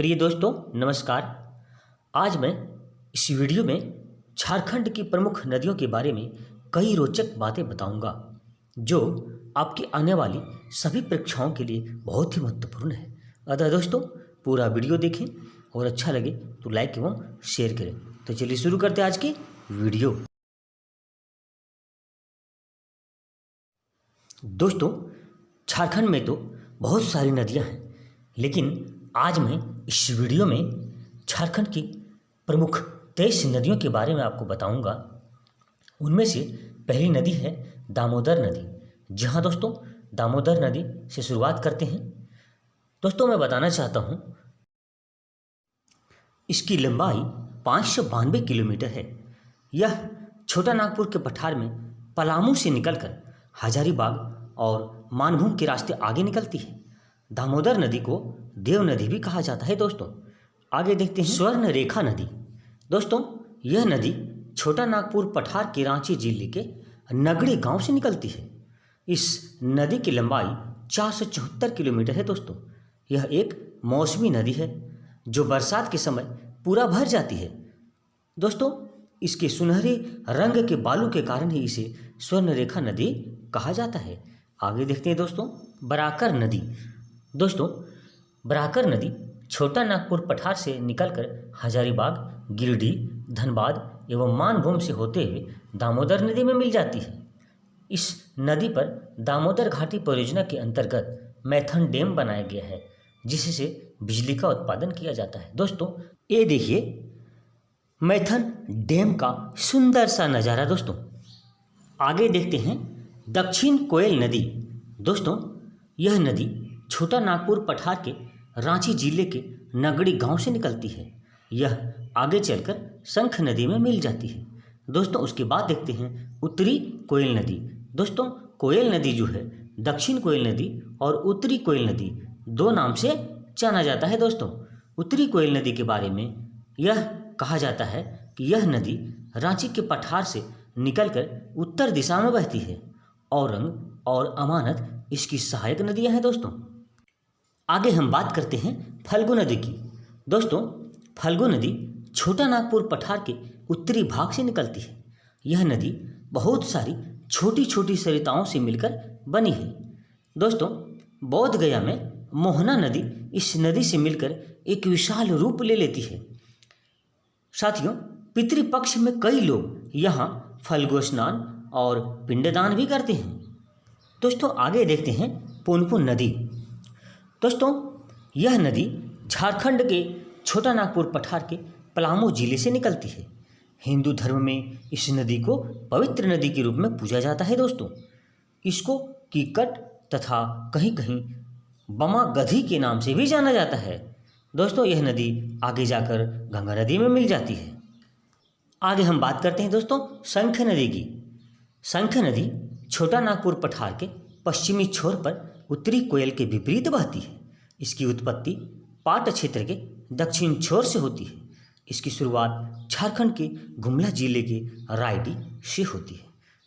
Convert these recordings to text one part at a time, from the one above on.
प्रिय दोस्तों नमस्कार। आज मैं इस वीडियो में झारखंड की प्रमुख नदियों के बारे में कई रोचक बातें बताऊंगा जो आपकी आने वाली सभी परीक्षाओं के लिए बहुत ही महत्वपूर्ण है। अतः दोस्तों पूरा वीडियो देखें और अच्छा लगे तो लाइक एवं शेयर करें। तो चलिए शुरू करते हैं आज की वीडियो। दोस्तों झारखंड में तो बहुत सारी नदियां हैं, लेकिन आज मैं इस वीडियो में झारखंड की प्रमुख 23 नदियों के बारे में आपको बताऊंगा। उनमें से पहली नदी है दामोदर नदी। जी हाँ दोस्तों, दामोदर नदी से शुरुआत करते हैं। दोस्तों मैं बताना चाहता हूँ इसकी लंबाई 592 किलोमीटर है। यह छोटा नागपुर के पठार में पलामू से निकलकर हजारीबाग और मानभूम के रास्ते आगे निकलती है। दामोदर नदी को देव नदी भी कहा जाता है। दोस्तों आगे देखते हैं स्वर्ण रेखा नदी। दोस्तों यह नदी छोटा नागपुर पठार के रांची जिले के नगड़ी गांव से निकलती है। इस नदी की लंबाई 474 किलोमीटर है। दोस्तों यह एक मौसमी नदी है जो बरसात के समय पूरा भर जाती है। दोस्तों इसके सुनहरे रंग के बालू के कारण ही इसे स्वर्ण रेखा नदी कहा जाता है। आगे देखते हैं दोस्तों बराकर नदी। दोस्तों बराकर नदी छोटा नागपुर पठार से निकलकर हजारीबाग, गिरिडीह, धनबाद एवं मानभूम से होते हुए दामोदर नदी में मिल जाती है। इस नदी पर दामोदर घाटी परियोजना के अंतर्गत मैथन डैम बनाया गया है जिससे बिजली का उत्पादन किया जाता है। दोस्तों ये देखिए मैथन डैम का सुंदर सा नज़ारा। दोस्तों आगे देखते हैं दक्षिण कोयल नदी। दोस्तों यह नदी छोटा नागपुर पठार के रांची जिले के नगड़ी गांव से निकलती है। यह आगे चलकर शंख नदी में मिल जाती है। दोस्तों उसके बाद देखते हैं उत्तरी कोयल नदी। दोस्तों कोयल नदी जो है दक्षिण कोयल नदी और उत्तरी कोयल नदी दो नाम से जाना जाता है। दोस्तों उत्तरी कोयल नदी के बारे में यह कहा जाता है कि यह नदी रांची के पठार से निकलकर उत्तर दिशा में बहती है। औरंग और अमानत इसकी सहायक नदियां हैं। दोस्तों आगे हम बात करते हैं फल्गु नदी की। दोस्तों फल्गु नदी छोटा नागपुर पठार के उत्तरी भाग से निकलती है। यह नदी बहुत सारी छोटी छोटी सरिताओं से मिलकर बनी है। दोस्तों बोध गया में मोहना नदी इस नदी से मिलकर एक विशाल रूप ले लेती है। साथियों पितृपक्ष में कई लोग यहाँ फल्गु स्नान और पिंडदान भी करते हैं। दोस्तों आगे देखते हैं पुनपुन नदी। दोस्तों यह नदी झारखंड के छोटा नागपुर पठार के पलामू जिले से निकलती है। हिंदू धर्म में इस नदी को पवित्र नदी के रूप में पूजा जाता है। दोस्तों इसको कीकट तथा कहीं कहीं बमा गधी के नाम से भी जाना जाता है। दोस्तों यह नदी आगे जाकर गंगा नदी में मिल जाती है। आगे हम बात करते हैं दोस्तों शंख नदी की। शंख नदी छोटा नागपुर पठार के पश्चिमी छोर पर उत्तरी कोयल के विपरीत बहती है। इसकी उत्पत्ति पाट क्षेत्र के दक्षिण छोर से होती है। इसकी शुरुआत झारखंड के गुमला जिले के रायडी से होती है।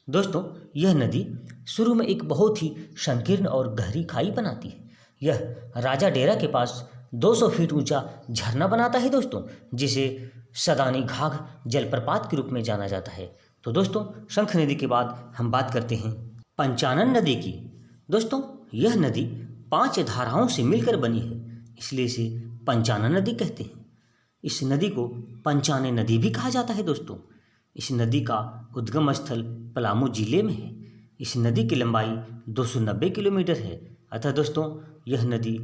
दोस्तों यह नदी शुरू में एक बहुत ही संकीर्ण और गहरी खाई बनाती है। यह राजा डेरा के पास 200 फीट ऊंचा झरना बनाता है। दोस्तों जिसे सदानी घाघ जलप्रपात के रूप में जाना जाता है। तो दोस्तों शंख नदी के बाद हम बात करते हैं पंचानन नदी की। दोस्तों यह नदी 5 धाराओं से मिलकर बनी है, इसलिए इसे पंचानन नदी कहते हैं। इस नदी को पंचाने नदी भी कहा जाता है। दोस्तों इस नदी का उद्गम स्थल पलामू जिले में है। इस नदी की लंबाई 290 किलोमीटर है। अतः दोस्तों यह नदी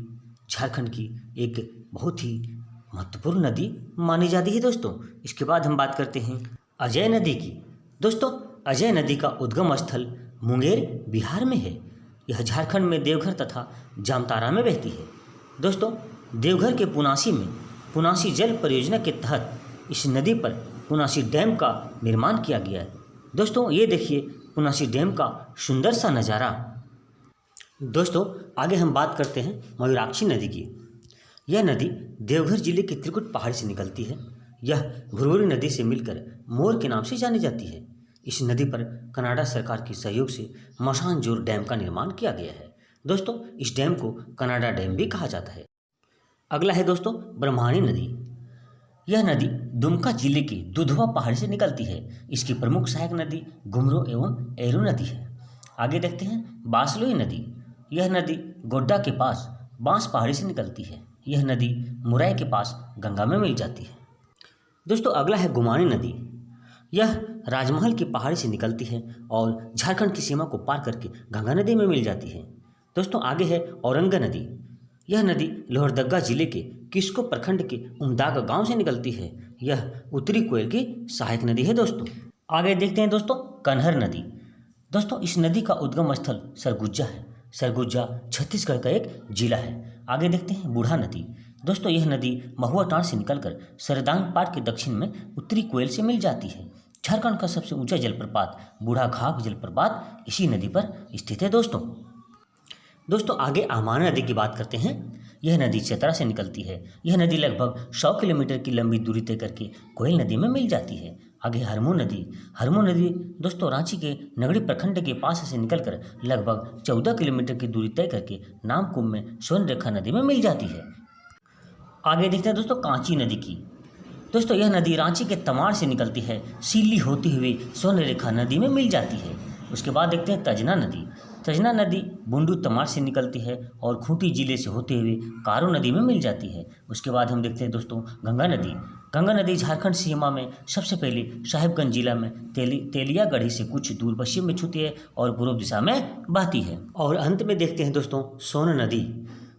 झारखंड की एक बहुत ही महत्वपूर्ण नदी मानी जाती है। दोस्तों इसके बाद हम बात करते हैं अजय नदी की। दोस्तों अजय नदी का उद्गम स्थल मुंगेर बिहार में है। यह झारखंड में देवघर तथा जामतारा में बहती है। दोस्तों देवघर के पुनासी में पुनासी जल परियोजना के तहत इस नदी पर पुनासी डैम का निर्माण किया गया है। दोस्तों ये देखिए पुनासी डैम का सुंदर सा नज़ारा। दोस्तों आगे हम बात करते हैं मयूराक्षी नदी की। यह नदी देवघर जिले के त्रिकुट पहाड़ी से निकलती है। यह भुरभुरी नदी से मिलकर मोर के नाम से जानी जाती है। इस नदी पर कनाडा सरकार के सहयोग से मसानजोर डैम का निर्माण किया गया है। दोस्तों इस डैम को कनाडा डैम भी कहा जाता है। अगला है दोस्तों ब्रह्मणी नदी। यह नदी दुमका जिले के दुधवा पहाड़ी से निकलती है। इसकी प्रमुख सहायक नदी घुमरो एवं एरू नदी है। आगे देखते हैं बासलोई नदी। यह नदी गोड्डा के पास बांस पहाड़ी से निकलती है। यह नदी मुरई के पास गंगा में मिल जाती है। दोस्तों अगला है गुमानी नदी। यह राजमहल की पहाड़ी से निकलती है और झारखंड की सीमा को पार करके गंगा नदी में मिल जाती है। दोस्तों आगे है औरंगा नदी। यह नदी लोहरदगा जिले के किस्को प्रखंड के उमदाग गांव से निकलती है। यह उत्तरी कोयल की सहायक नदी है। दोस्तों आगे देखते हैं दोस्तों कन्हर नदी। दोस्तों इस नदी का उद्गम स्थल सरगुजा है। सरगुजा छत्तीसगढ़ का एक जिला है। आगे देखते हैं बूढ़ा नदी। दोस्तों यह नदी महुआ टांड से निकलकर सरदांग पाट के दक्षिण में उत्तरी कोयल से मिल जाती है। झारखंड का सबसे ऊंचा जलप्रपात बूढ़ा घाघ जलप्रपात इसी नदी पर स्थित है। दोस्तों आगे आमाना नदी की बात करते हैं। यह नदी चतरा से निकलती है। यह नदी लगभग 100 किलोमीटर की लंबी दूरी तय करके कोयल नदी में मिल जाती है। आगे हरमू नदी। हरमू नदी दोस्तों रांची के नगड़ी प्रखंड के पास से निकलकर लगभग 14 किलोमीटर की दूरी तय करके नामकुम में स्वर्ण रेखा नदी में मिल जाती है। आगे देखते हैं दोस्तों कांची नदी की। दोस्तों यह नदी रांची के तमाड़ से निकलती है, सीली होती हुई स्वर्ण रेखा नदी में मिल जाती है। उसके बाद देखते हैं तजना नदी। तजना नदी बुंडू तमाड़ से निकलती है और खूंटी जिले से होते हुए कारो नदी में मिल जाती है। उसके बाद हम देखते हैं दोस्तों गंगा नदी। गंगा नदी झारखंड सीमा में सबसे पहले साहिबगंज जिला में तेलियागढ़ी से कुछ दूर पश्चिम में छूती है और पूर्व दिशा में बहती है। और अंत में देखते हैं दोस्तों सोन नदी।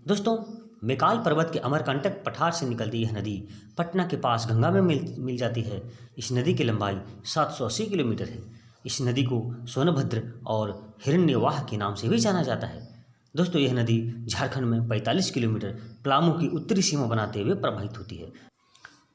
दोस्तों मेकाल पर्वत के अमरकंटक पठार से निकलती यह नदी पटना के पास गंगा में मिल जाती है। इस नदी की लंबाई 780 किलोमीटर है। इस नदी को सोनभद्र और हिरण्यवाह के नाम से भी जाना जाता है। दोस्तों यह नदी झारखंड में 45 किलोमीटर पलामू की उत्तरी सीमा बनाते हुए प्रवाहित होती है।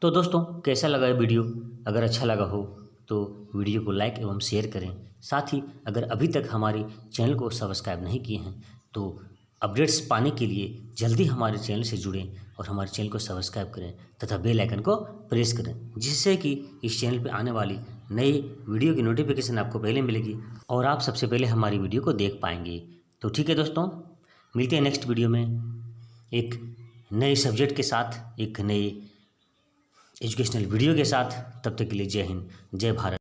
तो दोस्तों कैसा लगा ये वीडियो? अगर अच्छा लगा हो तो वीडियो को लाइक एवं शेयर करें। साथ ही अगर अभी तक हमारे चैनल को सब्सक्राइब नहीं किए हैं तो अपडेट्स पाने के लिए जल्दी हमारे चैनल से जुड़ें और हमारे चैनल को सब्सक्राइब करें तथा बेल आइकन को प्रेस करें, जिससे कि इस चैनल पर आने वाली नई वीडियो की नोटिफिकेशन आपको पहले मिलेगी और आप सबसे पहले हमारी वीडियो को देख पाएंगे। तो ठीक है दोस्तों, मिलते हैं नेक्स्ट वीडियो में एक नए सब्जेक्ट के साथ, एक नए एजुकेशनल वीडियो के साथ। तब तक के लिए जय हिंद, जय भारत।